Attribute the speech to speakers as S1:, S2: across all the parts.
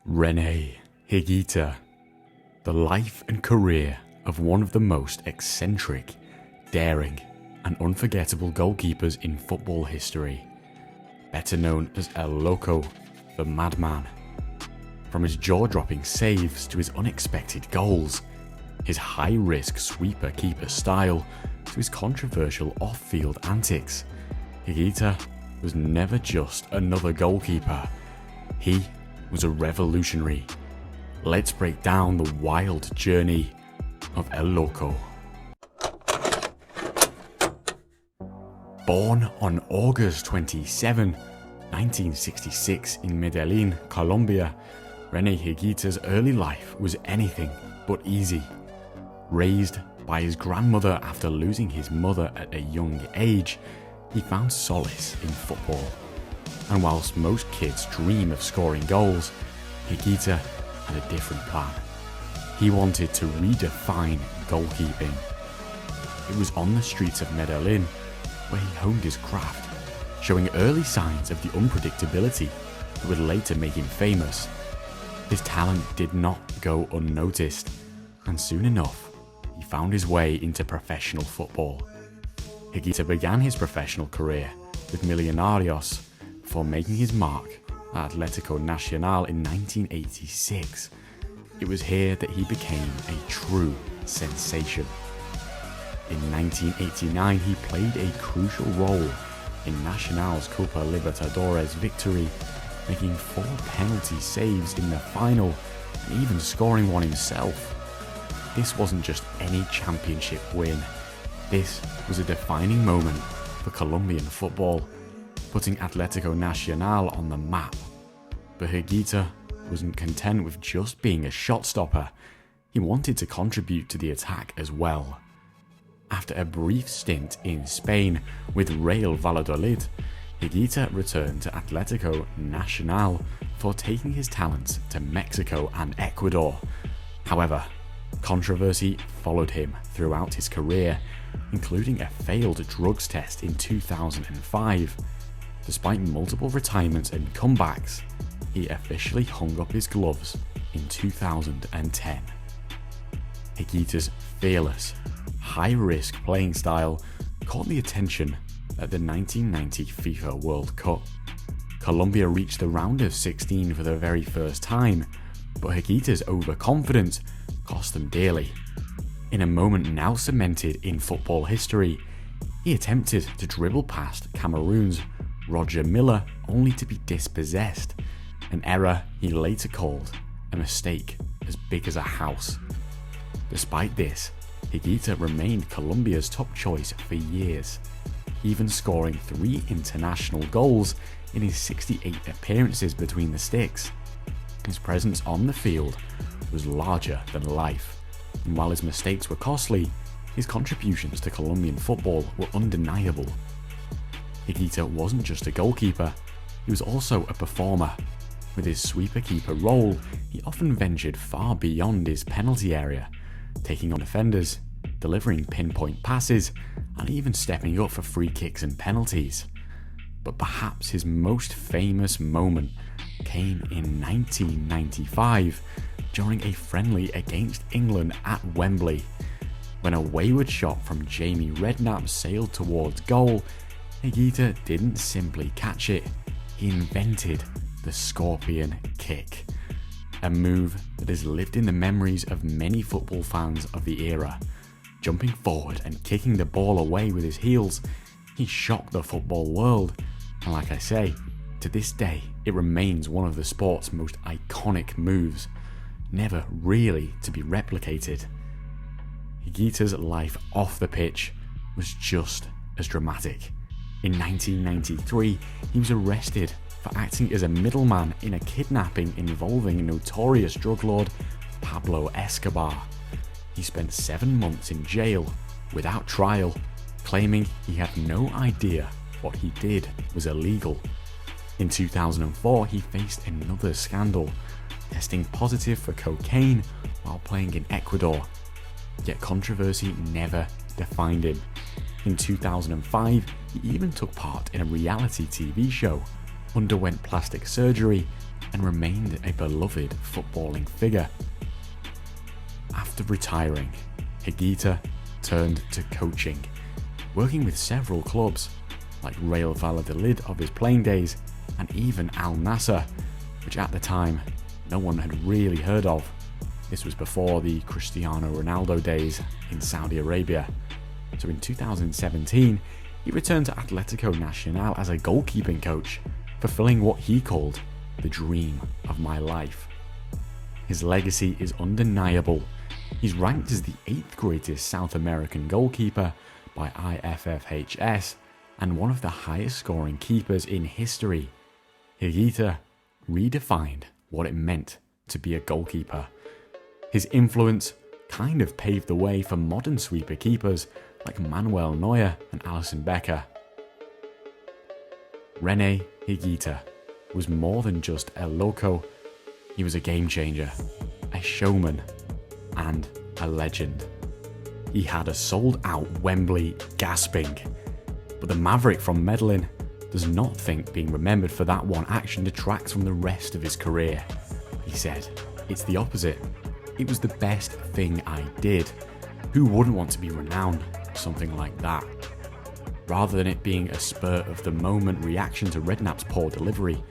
S1: Rene Higuita, the life and career of one of the most eccentric, daring and unforgettable goalkeepers in football history, better known as El Loco, the Madman. From his jaw-dropping saves to his unexpected goals, his high-risk sweeper-keeper style to his controversial off-field antics, Higuita was never just another goalkeeper. He was a revolutionary. Let's break down the wild journey of El Loco. Born on August 27, 1966 in Medellin, Colombia, Rene Higuita's early life was anything but easy. Raised by his grandmother after losing his mother at a young age, he found solace in football. And whilst most kids dream of scoring goals, Higuita had a different plan. He wanted to redefine goalkeeping. It was on the streets of Medellin where he honed his craft, showing early signs of the unpredictability that would later make him famous. His talent did not go unnoticed, and soon enough, he found his way into professional football. Higuita began his professional career with Millonarios before making his mark at Atlético Nacional in 1986. It was here that he became a true sensation. In 1989, he played a crucial role in Nacional's Copa Libertadores victory, making 4 penalty saves in the final and even scoring one himself. This wasn't just any championship win. This was a defining moment for Colombian football, putting Atlético Nacional on the map. But Higuita wasn't content with just being a shot stopper. He wanted to contribute to the attack as well. After a brief stint in Spain with Real Valladolid, Higuita returned to Atlético Nacional before taking his talents to Mexico and Ecuador. However, controversy followed him throughout his career, including a failed drugs test in 2005. Despite multiple retirements and comebacks, he officially hung up his gloves in 2010. Higuita's fearless, high-risk playing style caught the attention at the 1990 FIFA World Cup. Colombia reached the round of 16 for the very first time, but Higuita's overconfidence cost them dearly. In a moment now cemented in football history, he attempted to dribble past Cameroon's Roger Miller only to be dispossessed, an error he later called a mistake as big as a house. Despite this, Higuita remained Colombia's top choice for years, even scoring 3 international goals in his 68 appearances between the sticks. His presence on the field was larger than life, and while his mistakes were costly, his contributions to Colombian football were undeniable. Higuita wasn't just a goalkeeper, he was also a performer. With his sweeper-keeper role, he often ventured far beyond his penalty area, taking on defenders, delivering pinpoint passes, and even stepping up for free kicks and penalties. But perhaps his most famous moment came in 1995 during a friendly against England at Wembley. When a wayward shot from Jamie Redknapp sailed towards goal, Higuita didn't simply catch it, he invented the scorpion kick. A move that has lived in the memories of many football fans of the era. Jumping forward and kicking the ball away with his heels, he shocked the football world, and like I say, to this day it remains one of the sport's most iconic moves, never really to be replicated. Higuita's life off the pitch was just as dramatic. In 1993, he was arrested for acting as a middleman in a kidnapping involving notorious drug lord Pablo Escobar. He spent 7 months in jail without trial, claiming he had no idea what he did was illegal. In 2004, he faced another scandal, testing positive for cocaine while playing in Ecuador. Yet controversy never defined him. In 2005, he even took part in a reality TV show, underwent plastic surgery, and remained a beloved footballing figure. After retiring, Higuita turned to coaching, working with several clubs like Real Valladolid of his playing days and even Al Nassr, which at the time no one had really heard of. This was before the Cristiano Ronaldo days in Saudi Arabia. So in 2017, he returned to Atlético Nacional as a goalkeeping coach, fulfilling what he called the dream of my life. His legacy is undeniable. He's ranked as the 8th greatest South American goalkeeper by IFFHS and one of the highest scoring keepers in history. Higuita redefined what it meant to be a goalkeeper. His influence kind of paved the way for modern sweeper keepers like Manuel Neuer and Alisson Becker. Rene Higuita was more than just a Loco. He was a game changer, a showman, and a legend. He had a sold-out Wembley gasping, but the Maverick from Medellin does not think being remembered for that one action detracts from the rest of his career. He said, "It's the opposite. It was the best thing I did. Who wouldn't want to be renowned for something like that?" Rather than it being a spur-of-the-moment reaction to Redknapp's poor delivery,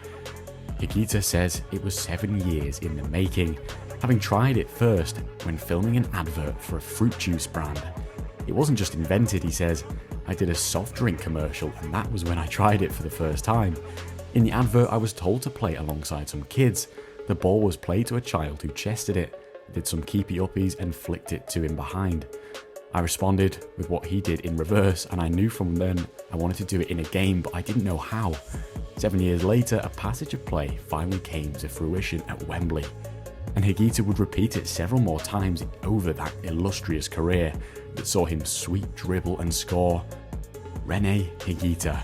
S1: Higuita says it was 7 years in the making, having tried it first when filming an advert for a fruit juice brand. It wasn't just invented, he says. "I did a soft drink commercial and that was when I tried it for the first time. In the advert I was told to play alongside some kids. The ball was played to a child who chested it, did some keepy-uppies and flicked it to him behind. I responded with what he did in reverse, and I knew from then I wanted to do it in a game, but I didn't know how. 7 years later, a passage of play finally came to fruition at Wembley." And Higuita would repeat it several more times over that illustrious career that saw him sweep, dribble and score. Rene Higuita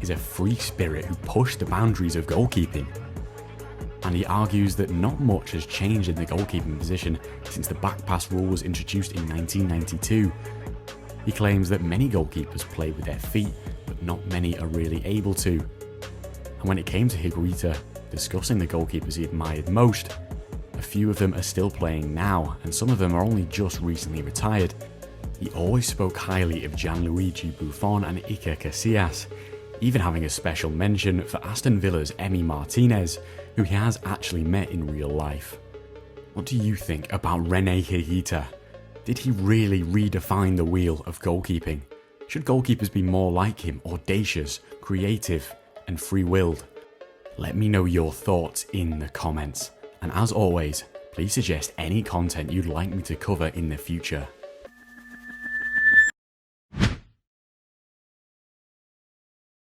S1: is a free spirit who pushed the boundaries of goalkeeping. And he argues that not much has changed in the goalkeeping position since the back pass rule was introduced in 1992. He claims that many goalkeepers play with their feet, but not many are really able to. And when it came to Higuita discussing the goalkeepers he admired most, a few of them are still playing now, and some of them are only just recently retired. He always spoke highly of Gianluigi Buffon and Iker Casillas, even having a special mention for Aston Villa's Emi Martinez, who he has actually met in real life. What do you think about Rene Higuita? Did he really redefine the wheel of goalkeeping? Should goalkeepers be more like him, audacious, creative, and free-willed? Let me know your thoughts in the comments. And as always, please suggest any content you'd like me to cover in the future.